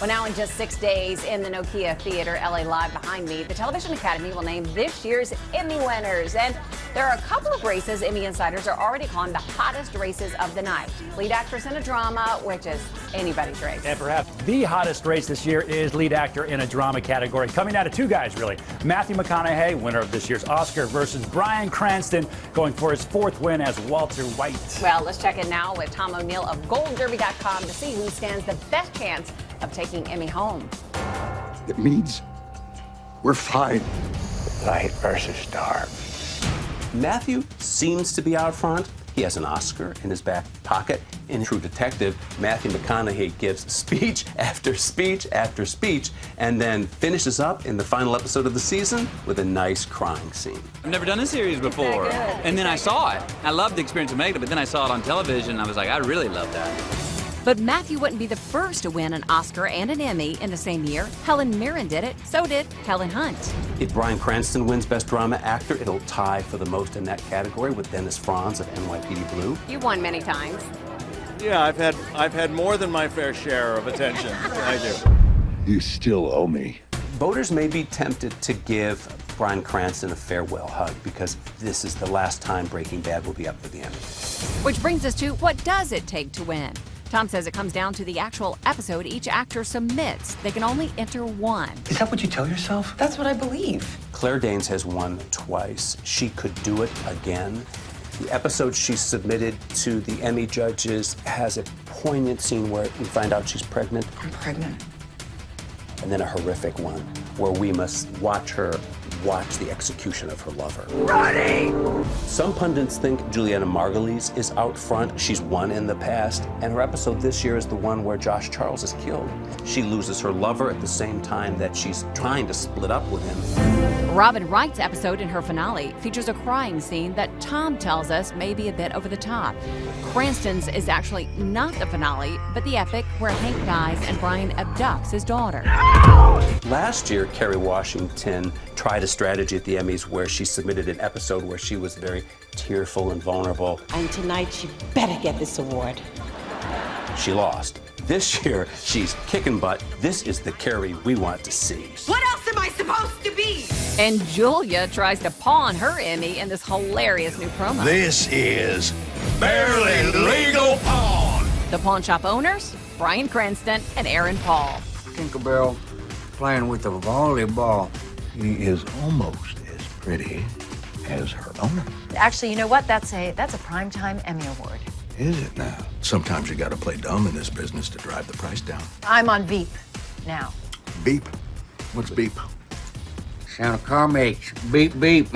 Well, now in just 6 days in the Nokia Theater, LA Live behind me, the Television Academy will name this year's Emmy winners. And there are a couple of races Emmy insiders are already calling the hottest races of the night. Lead actress in a drama, which is anybody's race. And perhaps the hottest race this year is lead actor in a drama category. Coming out of two guys, really. Matthew McConaughey, winner of this year's Oscar, versus Bryan Cranston, going for his fourth win as Walter White. Well, let's check in now with Tom O'Neill of GoldDerby.com to see who stands the best chance of taking Emmy home. It means we're fine. Light versus dark. Matthew seems to be out front. He has an Oscar in his back pocket. In True Detective, Matthew McConaughey gives speech after speech after speech and then finishes up in the final episode of the season with a nice crying scene. I've never done a series before. And then I saw it. I loved the experience of making it, but then I saw it on television and I was like, I really love that. But Matthew wouldn't be the first to win an Oscar and an Emmy in the same year. Helen Mirren did it. So did Helen Hunt. If Bryan Cranston wins Best Drama Actor, it'll tie for the most in that category with Dennis Franz of NYPD Blue. You won many times. Yeah, I've had more than my fair share of attention. Thank you. You still owe me. Voters may be tempted to give Bryan Cranston a farewell hug because this is the last time Breaking Bad will be up for the Emmy. Which brings us to what does it take to win? Tom says it comes down to the actual episode each actor submits. They can only enter one. Is that what you tell yourself? That's what I believe. Claire Danes has won twice. She could do it again. The episode she submitted to the Emmy judges has a poignant scene where we find out she's pregnant. I'm pregnant. And then a horrific one where we must watch her watch the execution of her lover. Running! Some pundits think Juliana Margulies is out front. She's won in the past, and her episode this year is the one where Josh Charles is killed. She loses her lover at the same time that she's trying to split up with him. Robin Wright's episode in her finale features a crying scene that Tom tells us may be a bit over the top. Cranston's is actually not the finale, but the epic where Hank dies and Brian abducts his daughter. Last year, Kerry Washington tried a strategy at the Emmys where she submitted an episode where she was very tearful and vulnerable. And tonight she better get this award. She lost. This year, she's kicking butt. This is the Kerry we want to see. What else am I supposed to be? And Julia tries to pawn her Emmy in this hilarious new promo. This is barely legal pawn. The pawn shop owners, Bryan Cranston and Aaron Paul. Tinkerbell playing with a volleyball. He is almost as pretty as her owner. Actually, you know what? That's a Primetime Emmy Award. Is it now? Sometimes you gotta play dumb in this business to drive the price down. I'm on Veep now. Beep? What's beep? Sound a car makes. Beep, beep.